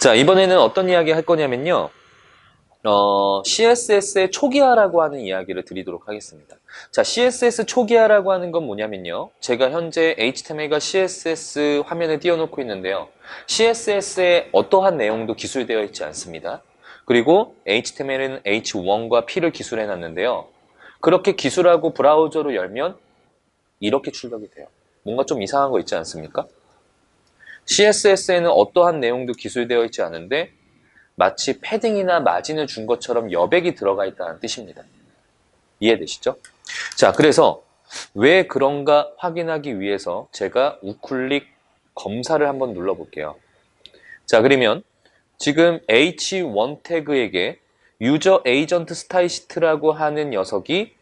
자, 이번에는 어떤 이야기 할 거냐면요. CSS의 초기화라고 하는 이야기를 드리도록 하겠습니다. 자, CSS 초기화라고 하는 건 뭐냐면요. 제가 현재 HTML과 CSS 화면을 띄워놓고 있는데요. CSS에 어떠한 내용도 기술되어 있지 않습니다. 그리고 HTML은 H1과 P를 기술해 놨는데요. 그렇게 기술하고 브라우저로 열면 이렇게 출력이 돼요. 뭔가 좀 이상한 거 있지 않습니까? CSS에는 어떠한 내용도 기술되어 있지 않은데 마치 패딩이나 마진을 준 것처럼 여백이 들어가 있다는 뜻입니다. 이해되시죠? 자, 그래서 왜 그런가 확인하기 위해서 제가 우클릭 검사를 한번 눌러볼게요. 자, 그러면 지금 H1 태그에게 유저 에이전트 스타일 시트라고 하는 녀석이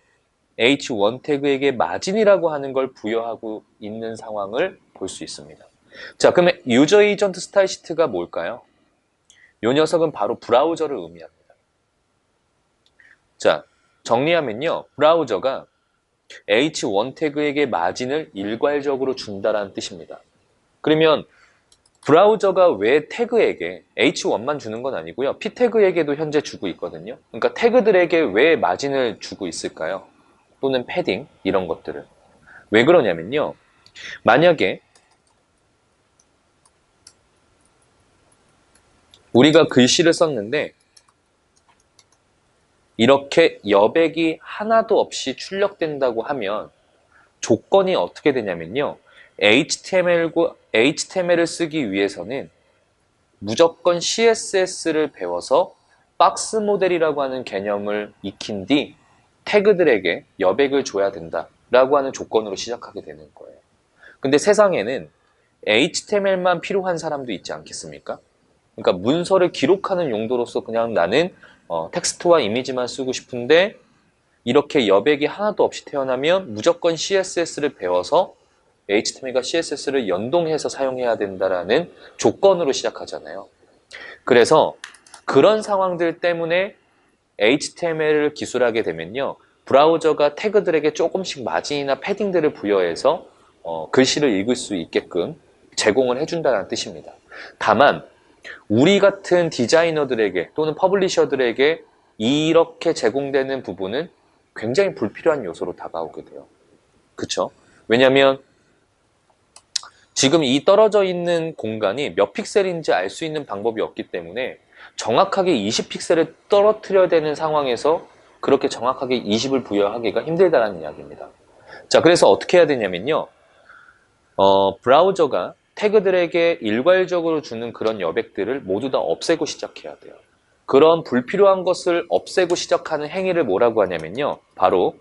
H1 태그에게 마진이라고 하는 걸 부여하고 있는 상황을 볼 수 있습니다. 자, 그러면 유저 에이전트 스타일 시트가 뭘까요? 이 녀석은 바로 브라우저를 의미합니다. 자, 정리하면요. 브라우저가 H1 태그에게 마진을 일괄적으로 준다라는 뜻입니다. 그러면 브라우저가 왜 태그에게 H1만 주는 건 아니고요. P 태그에게도 현재 주고 있거든요. 그러니까 태그들에게 왜 마진을 주고 있을까요? 또는 패딩 이런 것들을. 왜 그러냐면요. 만약에 우리가 글씨를 썼는데 이렇게 여백이 하나도 없이 출력된다고 하면 조건이 어떻게 되냐면요. HTML을 쓰기 위해서는 무조건 CSS를 배워서 박스 모델이라고 하는 개념을 익힌 뒤 태그들에게 여백을 줘야 된다라고 하는 조건으로 시작하게 되는 거예요. 근데 세상에는 HTML만 필요한 사람도 있지 않겠습니까? 그러니까 문서를 기록하는 용도로서 그냥 나는 텍스트와 이미지만 쓰고 싶은데 이렇게 여백이 하나도 없이 태어나면 무조건 CSS를 배워서 HTML과 CSS를 연동해서 사용해야 된다라는 조건으로 시작하잖아요. 그래서 그런 상황들 때문에 HTML을 기술하게 되면요. 브라우저가 태그들에게 조금씩 마진이나 패딩들을 부여해서 글씨를 읽을 수 있게끔 제공을 해준다는 뜻입니다. 다만 우리 같은 디자이너들에게 또는 퍼블리셔들에게 이렇게 제공되는 부분은 굉장히 불필요한 요소로 다가오게 돼요. 그쵸? 왜냐면 지금 이 떨어져 있는 공간이 몇 픽셀인지 알 수 있는 방법이 없기 때문에 정확하게 20픽셀을 떨어뜨려야 되는 상황에서 그렇게 정확하게 20을 부여하기가 힘들다는 이야기입니다. 자, 그래서 어떻게 해야 되냐면요. 브라우저가 태그들에게 일괄적으로 주는 그런 여백들을 모두 다 없애고 시작해야 돼요. 그런 불필요한 것을 없애고 시작하는 행위를 뭐라고 하냐면요. 바로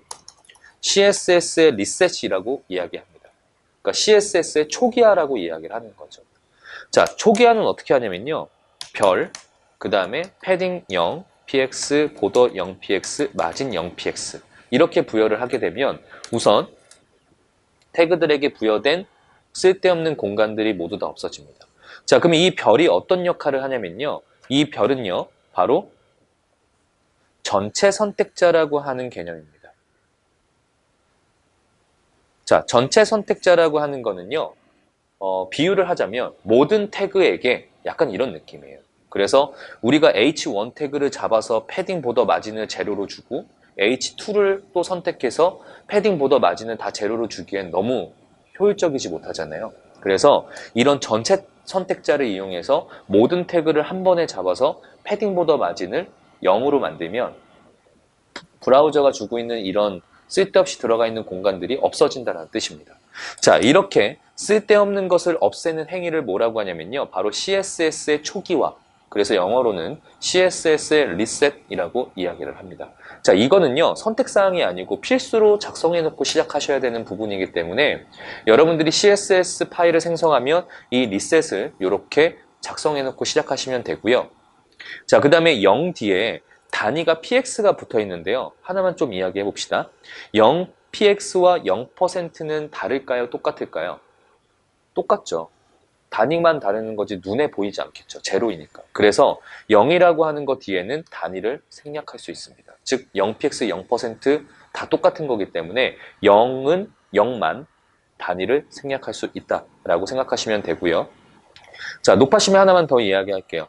CSS의 리셋이라고 이야기합니다. 그러니까 CSS의 초기화라고 이야기를 하는 거죠. 자, 초기화는 어떻게 하냐면요. 별, 그 다음에 패딩 0, px, 보더 0px, 마진 0px 이렇게 부여를 하게 되면 우선 태그들에게 부여된 쓸데없는 공간들이 모두 다 없어집니다. 자, 그럼 이 별이 어떤 역할을 하냐면요. 이 별은요. 바로 전체 선택자라고 하는 개념입니다. 자, 전체 선택자라고 하는 거는요. 비유를 하자면 모든 태그에게 약간 이런 느낌이에요. 그래서 우리가 H1 태그를 잡아서 패딩 보더 마진을 제로로 주고 H2를 또 선택해서 패딩 보더 마진을 다 제로로 주기엔 너무 효율적이지 못하잖아요. 그래서 이런 전체 선택자를 이용해서 모든 태그를 한 번에 잡아서 패딩 보더 마진을 0으로 만들면 브라우저가 주고 있는 이런 쓸데없이 들어가 있는 공간들이 없어진다는 뜻입니다. 자, 이렇게 쓸데없는 것을 없애는 행위를 뭐라고 하냐면요. 바로 CSS의 초기화. 그래서 영어로는 CSS의 리셋이라고 이야기를 합니다. 자, 이거는요. 선택사항이 아니고 필수로 작성해놓고 시작하셔야 되는 부분이기 때문에 여러분들이 CSS 파일을 생성하면 이 리셋을 이렇게 작성해놓고 시작하시면 되고요. 자, 그 다음에 0 뒤에 단위가 px가 붙어 있는데요. 하나만 좀 이야기해 봅시다. 0px와 0%는 다를까요? 똑같을까요? 똑같죠. 단위만 다르는 거지 눈에 보이지 않겠죠. 제로이니까. 그래서 0이라고 하는 것 뒤에는 단위를 생략할 수 있습니다. 즉 0px, 0%다 똑같은 거기 때문에 0은 0만 단위를 생략할 수 있다라고 생각하시면 되고요. 자, 높아시면 하나만 더 이야기할게요.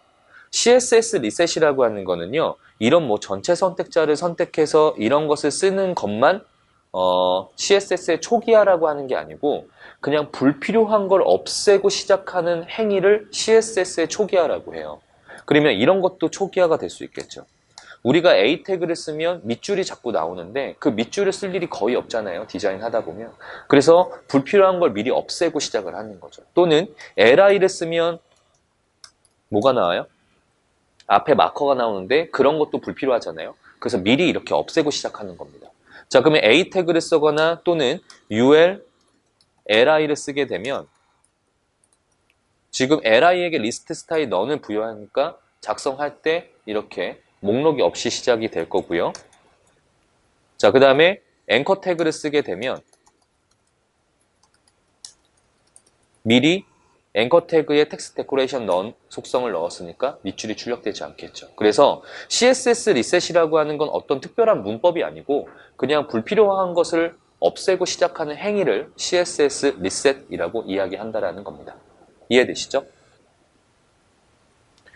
CSS 리셋이라고 하는 거는요, 이런 뭐 전체 선택자를 선택해서 이런 것을 쓰는 것만 CSS의 초기화라고 하는 게 아니고 그냥 불필요한 걸 없애고 시작하는 행위를 CSS의 초기화라고 해요. 그러면 이런 것도 초기화가 될 수 있겠죠. 우리가 A 태그를 쓰면 밑줄이 자꾸 나오는데 그 밑줄을 쓸 일이 거의 없잖아요. 디자인 하다 보면. 그래서 불필요한 걸 미리 없애고 시작을 하는 거죠. 또는 LI를 쓰면 뭐가 나와요? 앞에 마커가 나오는데 그런 것도 불필요하잖아요. 그래서 미리 이렇게 없애고 시작하는 겁니다. 자, 그러면 A 태그를 쓰거나 또는 UL, LI를 쓰게 되면 지금 LI에게 리스트 스타일 넌을 부여하니까 작성할 때 이렇게 목록이 없이 시작이 될 거고요. 자, 그 다음에 앵커 태그를 쓰게 되면 미리 앵커 태그에 텍스트 데코레이션 넌 속성을 넣었으니까 밑줄이 출력되지 않겠죠. 그래서 CSS 리셋이라고 하는 건 어떤 특별한 문법이 아니고 그냥 불필요한 것을 없애고 시작하는 행위를 CSS 리셋이라고 이야기한다라는 겁니다. 이해되시죠?